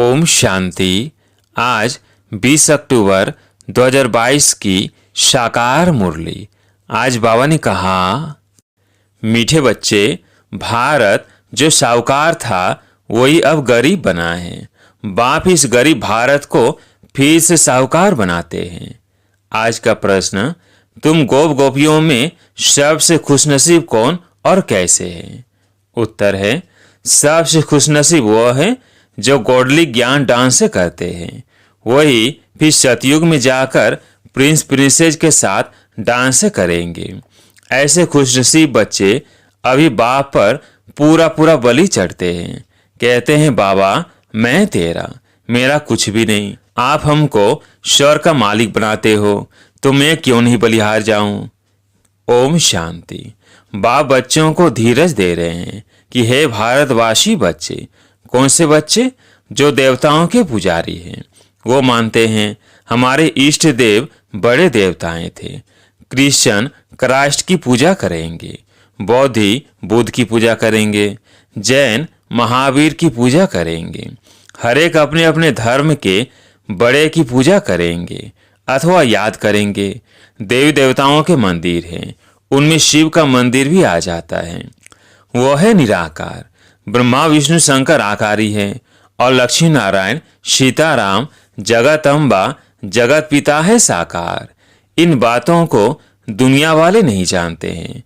ओम शांति। आज 20 अक्टूबर 2022 की साकार मुरली। आज बाबा ने कहा, मीठे बच्चे, भारत जो साहूकार था वही अब गरीब बना है। बाप इस गरीब भारत को फिर से साहूकार बनाते हैं। आज का प्रश्न, तुम गोप गोपियों में सबसे खुशनसीब कौन और कैसे है? उत्तर है, सबसे खुशनसीब वो है जो गॉडली ज्ञान दान से करते हैं। वही फिर सतयुग में जाकर प्रिंस प्रिंसेस के साथ डांस करेंगे। ऐसे खुशनसीब बच्चे अभी बाप पर पूरा पूरा बलि चढ़ते हैं। कहते हैं, बाबा मैं तेरा, मेरा कुछ भी नहीं। आप हमको स्वर्ग का मालिक बनाते हो तो मैं क्यों नहीं बलिहार जाऊं? ओम शांति। बाप बच्चों को धीरज दे रहे हैं कि हे भारतवासी बच्चे। कौन से बच्चे? जो देवताओं के पुजारी हैं। वो मानते हैं हमारे इष्ट देव बड़े देवताएं थे। क्रिश्चियन क्राइस्ट की पूजा करेंगे, बौद्धि बुद्ध की पूजा करेंगे, जैन महावीर की पूजा करेंगे। हर एक अपने अपने धर्म के बड़े की पूजा करेंगे अथवा याद करेंगे। देवी देवताओं के मंदिर हैं, उनमें शिव का मंदिर भी आ जाता है। वो है निराकार। ब्रह्मा विष्णु शंकर आकारी है और लक्ष्मी नारायण सीताराम जगत अम्बा जगत पिता है साकार। इन बातों को दुनिया वाले नहीं जानते हैं।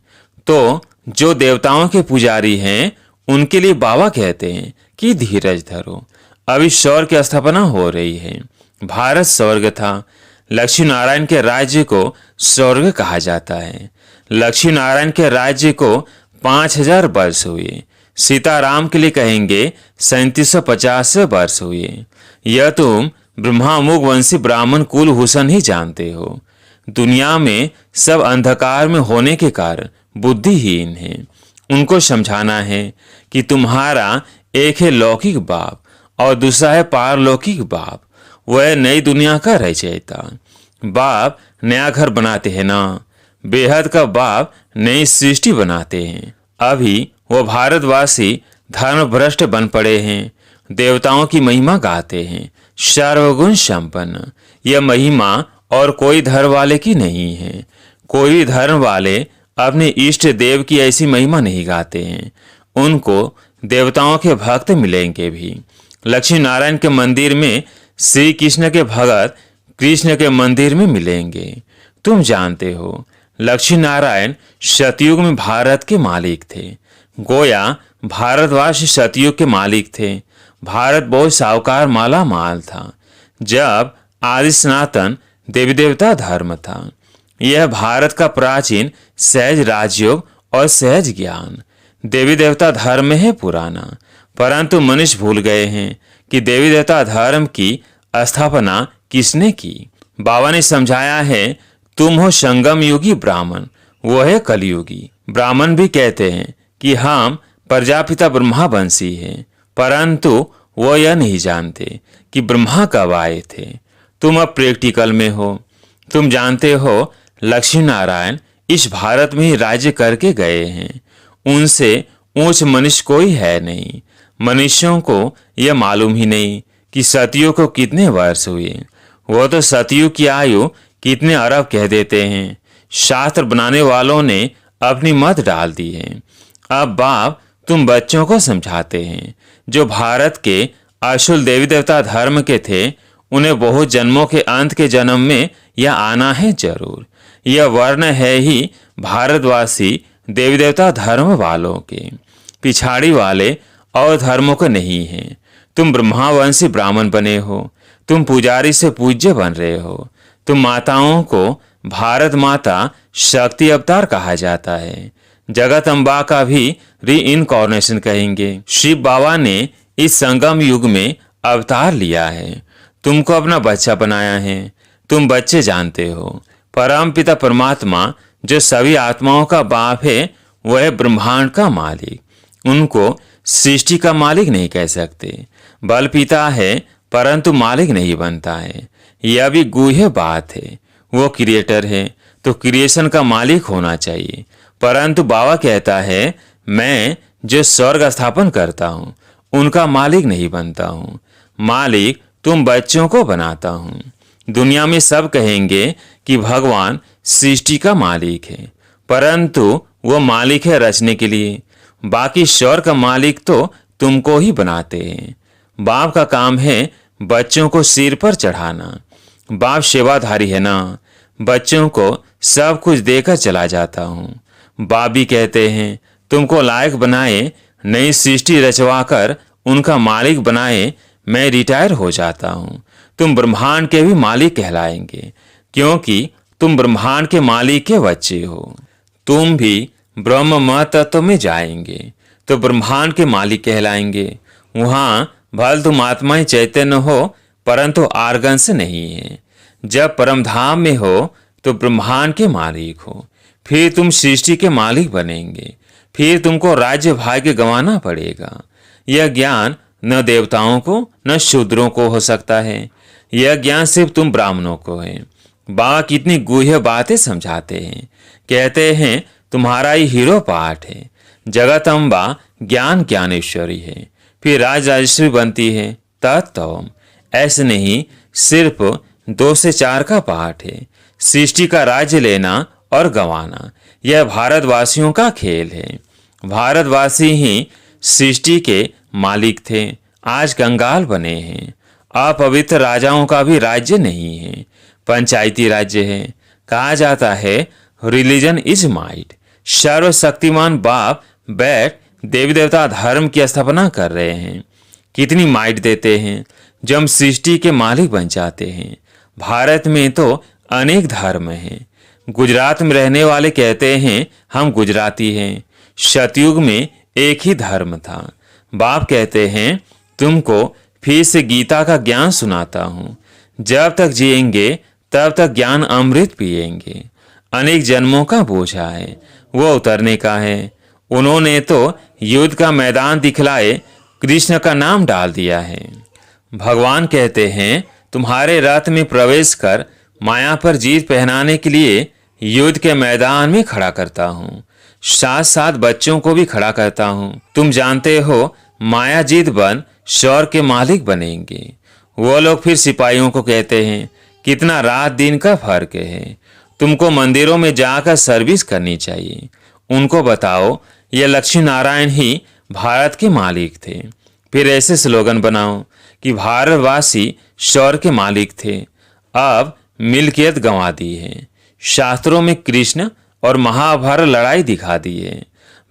तो जो देवताओं के पुजारी हैं उनके लिए बाबा कहते हैं कि धीरज धरो, अभी स्वर्ग की स्थापना हो रही है। भारत स्वर्ग था। लक्ष्मी नारायण के राज्य को स्वर्ग कहा जाता है। लक्ष्मी नारायण के राज्य को 5000 वर्ष हुए। सीताराम के लिए कहेंगे 3750 वर्ष हुए। यह तुम ब्रह्मामुख वंशी ब्राह्मण कुलभूषण ही जानते हो। दुनिया में सब अंधकार में होने के कारण बुद्धिहीन है। उनको समझाना है कि तुम्हारा एक है लौकिक बाप और दूसरा है पारलौकिक बाप। वह नई दुनिया का रचयिता। बाप नया घर बनाते हैं ना, बेहद का बाप नई सृष्टि बनाते हैं। अभी वो भारतवासी धर्म भ्रष्ट बन पड़े हैं। देवताओं की महिमा गाते हैं, सर्वगुण संपन्न। यह महिमा और कोई धर्म वाले की नहीं है। कोई भी धर्म वाले अपने इष्ट देव की ऐसी महिमा नहीं गाते हैं। उनको देवताओं के भक्त मिलेंगे भी। लक्ष्मी नारायण के मंदिर में श्री कृष्ण के भगत कृष्ण के मंदिर में मिलेंगे। तुम जानते हो लक्ष्मी नारायण सतयुग में भारत के मालिक थे। गोया भारतवासी सतयुग के मालिक थे। भारत बहुत साहूकार माला माल था जब आदि सनातन देवी देवता धर्म था। यह भारत का प्राचीन सहज राजयोग और सहज ज्ञान। देवी देवता धर्म है पुराना, परंतु मनुष्य भूल गए हैं कि देवी देवता धर्म की स्थापना किसने की। बाबा ने समझाया है, तुम हो संगम युगी ब्राह्मण, वो है कलयुगी। ब्राह्मण भी कहते हैं कि हम प्रजापिता ब्रह्मा वंशी हैं, परंतु वो यह नहीं जानते कि ब्रह्मा कब आए थे। तुम अब प्रैक्टिकल में हो। तुम जानते हो लक्ष्मी नारायण इस भारत में ही राज्य करके गए हैं। उनसे ऊंच मनुष्य कोई है नहीं। मनुष्यों को यह मालूम ही नहीं कि सतयुग को कितने वर्ष हुए। वो तो सतयुग की आयु कितने अरब कह देते हैं। शास्त्र बनाने वालों ने अपनी मत डाल दी है। अब बाप तुम बच्चों को समझाते हैं जो भारत के असुल देवी देवता धर्म के थे, उन्हें बहुत जन्मों के अंत के जन्म में यह आना है जरूर। यह वर्ण है ही भारतवासी देवी देवता धर्म वालों के। पिछाड़ी वाले और धर्मों के नहीं है। तुम ब्रह्मावंशी ब्राह्मण बने हो। तुम पुजारी से पूज्य बन रहे हो। तुम माताओं को भारत माता शक्ति अवतार कहा जाता है। जगत अम्बा का भी री इनकॉर्नेशन कहेंगे। शिव बाबा ने इस संगम युग में अवतार लिया है। तुमको अपना बच्चा बनाया है। तुम बच्चे जानते हो परम पिता परमात्मा जो सभी आत्माओं का बाप है, वह ब्रह्मांड का मालिक। उनको सृष्टि का मालिक नहीं कह सकते। बल पिता है परंतु मालिक नहीं बनता है। यह भी गुह्य बात है। वो क्रिएटर है तो क्रिएशन का मालिक होना चाहिए। परंतु बाबा कहता है, मैं जो स्वर्ग स्थापन करता हूँ उनका मालिक नहीं बनता हूँ। मालिक तुम बच्चों को बनाता हूँ। दुनिया में सब कहेंगे कि भगवान सृष्टि का मालिक है, परंतु वो मालिक है रचने के लिए। बाकी ईश्वर का मालिक तो तुमको ही बनाते हैं। बाप का काम है बच्चों को सिर पर चढ़ाना। बाप सेवाधारी है ना, बच्चों को सब कुछ देकर चला जाता हूँ। बाप भी कहते हैं तुमको लायक बनाए, नई सृष्टि रचवाकर उनका मालिक बनाए, मैं रिटायर हो जाता हूँ। तुम ब्रह्मांड के भी मालिक कहलाएंगे, क्योंकि तुम ब्रह्मांड के मालिक के बच्चे हो। तुम भी ब्रह्म तत्व में जाएंगे तो ब्रह्मांड के मालिक कहलाएंगे। वहां भल तुम आत्मा ही चैतन्य हो, परंतु आर्गन से नहीं है। जब परमधाम में हो तो ब्रह्मांड के मालिक हो, फिर तुम सृष्टि के मालिक बनेंगे। फिर तुमको राज्य भाग्य गंवाना पड़ेगा। यह ज्ञान न देवताओं को न शूद्रों को हो सकता है। यह ज्ञान सिर्फ तुम ब्राह्मणों को है। बाबा कितनी गुह्य बातें समझाते हैं। कहते हैं तुम्हारा ही हीरो पाठ है। जगत अम्बा ज्ञान ज्ञानेश्वरी है, फिर राज राजेश्वरी बनती है तत्व। ऐसे नहीं, सिर्फ 2 से 4 का पाठ है। सृष्टि का राज्य लेना और गंवाना यह भारतवासियों का खेल है। भारतवासी ही सृष्टि के मालिक थे, आज कंगाल बने हैं। अपवित्र राजाओं का भी राज्य नहीं है, पंचायती राज्य है। कहा जाता है रिलीजन इज माइट। सर्वशक्तिमान बाप बैठ देवी देवता धर्म की स्थापना कर रहे हैं। कितनी माइट देते हैं जब हम सृष्टि के मालिक बन जाते हैं। भारत में तो अनेक धर्म हैं। गुजरात में रहने वाले कहते हैं हम गुजराती हैं। सतयुग में एक ही धर्म था। बाप कहते हैं तुमको फिर से गीता का ज्ञान सुनाता हूँ। जब तक जिएंगे तब तक ज्ञान अमृत पिएंगे। अनेक जन्मों का बोझा है, वो उतरने का है। उन्होंने तो युद्ध का मैदान दिखलाए कृष्ण का नाम डाल दिया है। भगवान कहते हैं तुम्हारे रथ में प्रवेश कर माया पर जीत पहनाने के लिए युद्ध के मैदान में खड़ा करता हूँ। साथ साथ बच्चों को भी खड़ा करता हूँ। तुम जानते हो माया जीत बन शौर के मालिक बनेंगे। वो लोग फिर सिपाहियों को कहते हैं कितना रात दिन का फर्क है। तुमको मंदिरों में जाकर सर्विस करनी चाहिए। उनको बताओ ये लक्ष्मी नारायण ही भारत के मालिक थे। फिर ऐसे स्लोगन बनाओ कि भारतवासी शौर के मालिक थे, अब मिल्कियत गंवा दी है। शास्त्रों में कृष्ण और महाभारत लड़ाई दिखा दी है।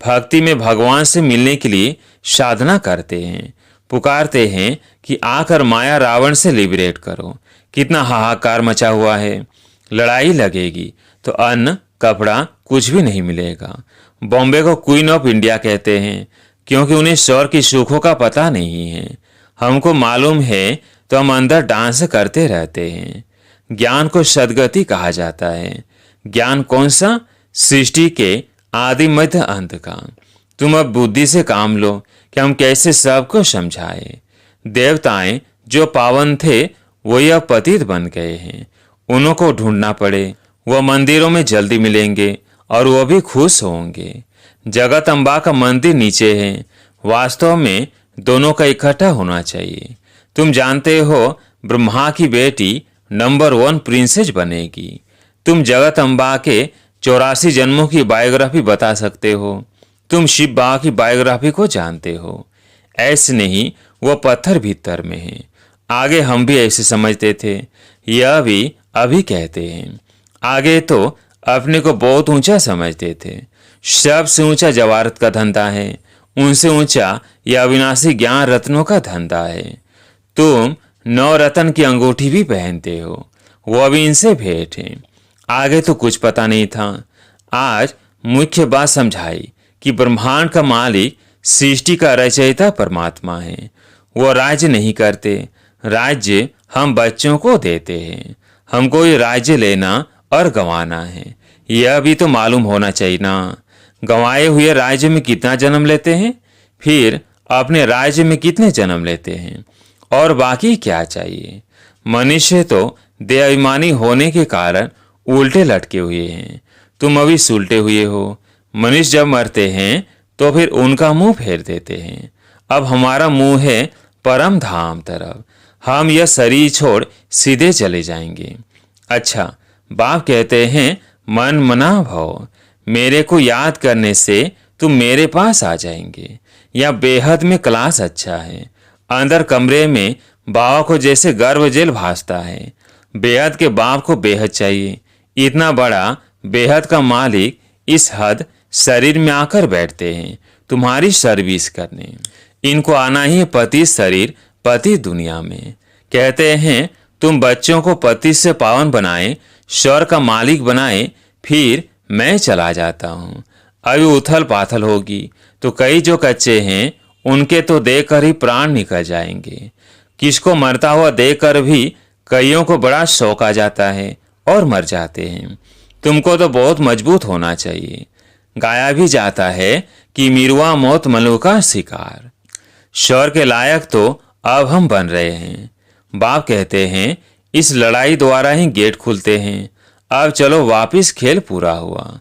भक्ति में भगवान से मिलने के लिए साधना करते हैं, पुकारते हैं कि आकर माया रावण से लिबरेट करो। कितना हाहाकार मचा हुआ है। लड़ाई लगेगी तो अन्न कपड़ा कुछ भी नहीं मिलेगा। बॉम्बे को क्वीन ऑफ इंडिया कहते हैं, क्योंकि उन्हें शौर की सुखों का पता नहीं है। हमको मालूम है तो हम अंदर डांस करते रहते हैं। ज्ञान को सद्गति कहा जाता है। ज्ञान कौन सा? सृष्टि के आदि मध्य अंत का। तुम अब बुद्धि से काम लो कि हम कैसे सबको समझाए। देवताएं जो पावन थे वही अब पतित बन गए हैं। उनको ढूंढना पड़े। वह मंदिरों में जल्दी मिलेंगे और वो भी खुश होंगे। जगत अम्बा का मंदिर नीचे है। वास्तव में दोनों का इकट्ठा होना चाहिए। तुम जानते हो ब्रह्मा की बेटी नंबर 1 प्रिंसेस बनेगी। तुम जगत अम्बा के 84 जन्मों की बायोग्राफी बता सकते हो। तुम शिव बाबा की बायोग्राफी को जानते हो। ऐसे नहीं, वो पत्थर भीतर में है। आगे हम भी ऐसे समझते थे, यह भी अभी कहते हैं। आगे तो अपने को बहुत ऊंचा समझते थे। सबसे ऊंचा जवारत का धंधा है, उनसे ऊंचा यह अविनाशी ज्ञान रत्नों का धंधा है। तुम 9 रत्न की अंगूठी भी पहनते हो, वो अभी इनसे भेंट है। आगे तो कुछ पता नहीं था। आज मुख्य बात समझाई कि ब्रह्मांड का मालिक सृष्टि का रचयिता परमात्मा है। वो राज्य नहीं करते, राज्य हम बच्चों को देते हैं। हमको ये राज्य लेना और गंवाना है, यह भी तो मालूम होना चाहिए ना। गंवाए हुए राज्य में कितना जन्म लेते हैं, फिर अपने राज्य में कितने जन्म लेते हैं, और बाकी क्या चाहिए। मनुष्य तो देहाभिमानी होने के कारण उल्टे लटके हुए हैं। तुम अभी सुलटे हुए हो। मनुष्य जब मरते हैं तो फिर उनका मुंह फेर देते हैं। अब हमारा मुंह है परम धाम तरफ। हम यह शरीर छोड़ सीधे चले जाएंगे। अच्छा, बाप कहते हैं मन मना भव, मेरे को याद करने से तुम मेरे पास आ जाएंगे। यह बेहद में क्लास अच्छा है। अंदर कमरे में बाबा को जैसे गर्व जेल भासता है। बेहद के बाप को बेहद चाहिए। इतना बड़ा बेहद का मालिक इस हद शरीर में आकर बैठते हैं तुम्हारी सर्विस करने। इनको आना ही पति शरीर पति दुनिया में। कहते हैं तुम बच्चों को पति से पावन बनाए, स्वर का मालिक बनाए, फिर मैं चला जाता हूँ। अभी उथल पाथल होगी तो कई जो कच्चे हैं उनके तो देकर ही प्राण निकल जाएंगे। किसको मरता हुआ देकर भी कईयों को बड़ा शौक आ जाता है और मर जाते हैं। तुमको तो बहुत मजबूत होना चाहिए। गाया भी जाता है कि मिरुआ मौत मनु का शिकार। स्वर के लायक तो अब हम बन रहे हैं। बाप कहते हैं इस लड़ाई द्वारा ही गेट खुलते हैं। अब चलो वापिस खेल पूरा हुआ।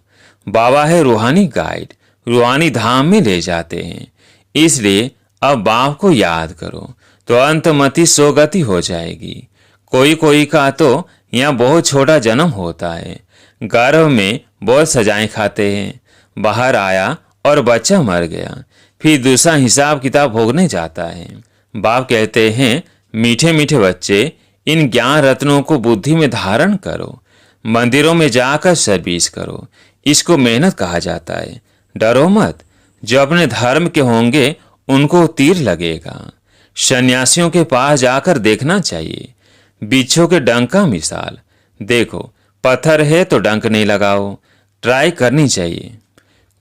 बाबा है रूहानी गाइड, रूहानी धाम में ले जाते हैं। इसलिए अब बाप को याद करो तो अंतमति सोगति हो जाएगी। कोई कोई का तो यहाँ बहुत छोटा जन्म होता है, गर्भ में बहुत सजाएं खाते हैं, बाहर आया और बच्चा मर गया, फिर दूसरा हिसाब किताब भोगने जाता है। बाप कहते हैं मीठे मीठे बच्चे, इन ज्ञान रत्नों को बुद्धि में धारण करो, मंदिरों में जाकर सर्विस करो। इसको मेहनत कहा जाता है। डरो मत, जो अपने धर्म के होंगे उनको तीर लगेगा। सन्यासियों के पास जाकर देखना चाहिए। बिच्छू के डंक का मिसाल देखो, पत्थर है तो डंक नहीं लगाओ, ट्राई करनी चाहिए।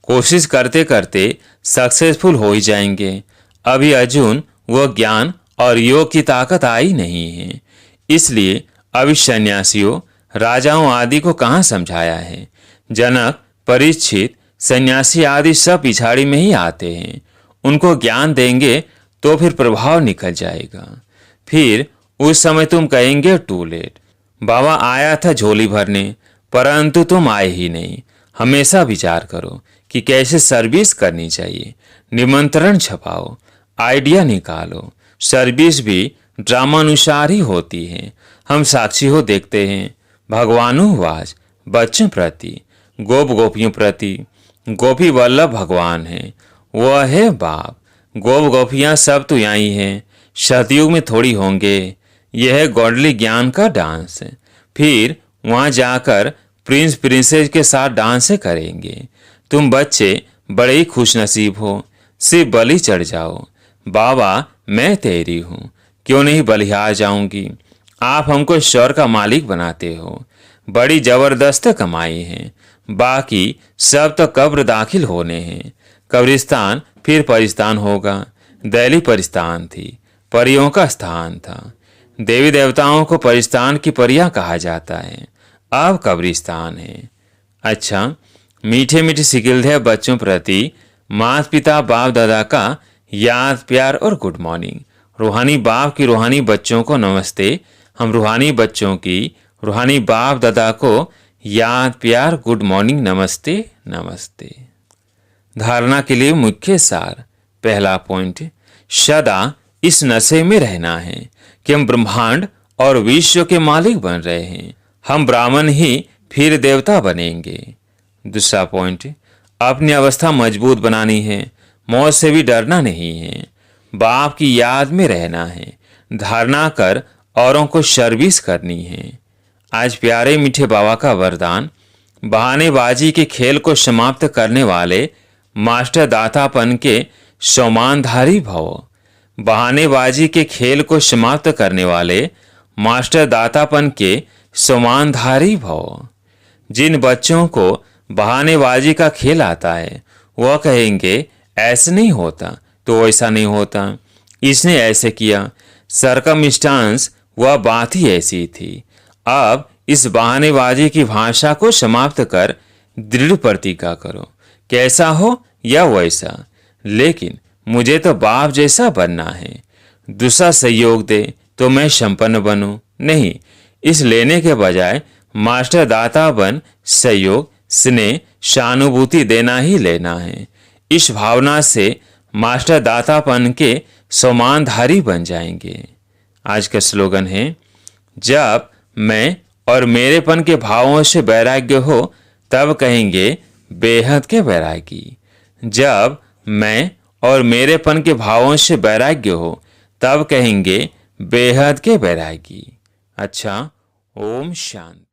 कोशिश करते करते सक्सेसफुल हो ही जाएंगे। अभी अर्जुन वो ज्ञान और योग की ताकत आई नहीं है, इसलिए अभी सन्यासियों राजाओं आदि को कहाँ समझाया है। जनक, परीक्षित, सन्यासी आदि सब पिछाड़ी में ही आते हैं। उनको ज्ञान देंगे तो फिर प्रभाव निकल जाएगा। फिर उस समय तुम कहेंगे टू लेट। बाबा आया था झोली भरने, परंतु तुम आए ही नहीं। हमेशा विचार करो कि कैसे सर्विस करनी चाहिए। निमंत्रण छपाओ, आइडिया निकालो। सर्विस भी ड्रामानुसार ही होती है। हम साक्षी हो देखते हैं। भगवानुवाच, बच्चों प्रति, गोप गोपियों प्रति। गोपी वल्लभ भगवान है, वह है बाप। गोप गोपियाँ सब तो यहाँ ही हैं, सतयुग में थोड़ी होंगे। यह है गॉडली ज्ञान का डांस। फिर वहाँ जाकर प्रिंस प्रिंसेस के साथ डांस करेंगे। तुम बच्चे बड़े ही खुश नसीब हो, सिर्फ बलि चढ़ जाओ। बाबा मैं तेरी हूँ, क्यों नहीं बलिहार जाऊंगी। आप हमको स्वर का मालिक बनाते हो। बड़ी जबरदस्त कमाई है, बाकी सब तो कब्र दाखिल होने हैं। कब्रिस्तान फिर परिस्तान होगा। दिल्ली परिस्तान थी, परियों का स्थान था। देवी देवताओं को परिस्तान की परियां कहा जाता है, अब कब्रिस्तान है। अच्छा, मीठे मीठे सिकिलधे बच्चों प्रति माता पिता बाप दादा का याद प्यार और गुड मॉर्निंग। रूहानी बाप की रूहानी बच्चों को नमस्ते। हम रूहानी बच्चों की रूहानी बाप दादा को याद प्यार गुड मॉर्निंग नमस्ते नमस्ते। धारणा के लिए मुख्य सार। पहला पॉइंट, सदा इस नशे में रहना है कि हम ब्रह्मांड और विश्व के मालिक बन रहे हैं। हम ब्राह्मण ही फिर देवता बनेंगे। दूसरा पॉइंट, अपनी अवस्था मजबूत बनानी है, मौत से भी डरना नहीं है, बाप की याद में रहना है, धारणा कर औरों को सर्विस करनी है। आज प्यारे मीठे बाबा का वरदान, बहानेबाजी के खेल को समाप्त करने वाले मास्टर दातापन के सौमानधारी भव। बहानेबाजी के खेल को समाप्त करने वाले मास्टर दातापन के सौमानधारी भव। जिन बच्चों को बहानेबाजी का खेल आता है वह कहेंगे ऐसे नहीं होता तो वैसा नहीं होता, इसने ऐसे किया, सरकमस्टांस वह बात ही ऐसी थी। अब इस बहानेबाजी की भाषा को समाप्त कर दृढ़ प्रतिज्ञा करो, कैसा हो या वैसा, लेकिन मुझे तो बाप जैसा बनना है। दूसरा सहयोग दे तो मैं संपन्न बनूं, नहीं, इस लेने के बजाय मास्टर दाता बन सहयोग, स्नेह, सहानुभूति देना ही लेना है। इस भावना से मास्टर दातापन के सम्मानधारी बन जाएंगे। आज का स्लोगन है, जब मैं और मेरेपन के भावों से वैराग्य हो तब कहेंगे बेहद के वैरागी। जब मैं और मेरेपन के भावों से वैराग्य हो तब कहेंगे बेहद के वैरागी। अच्छा, ओम शांति।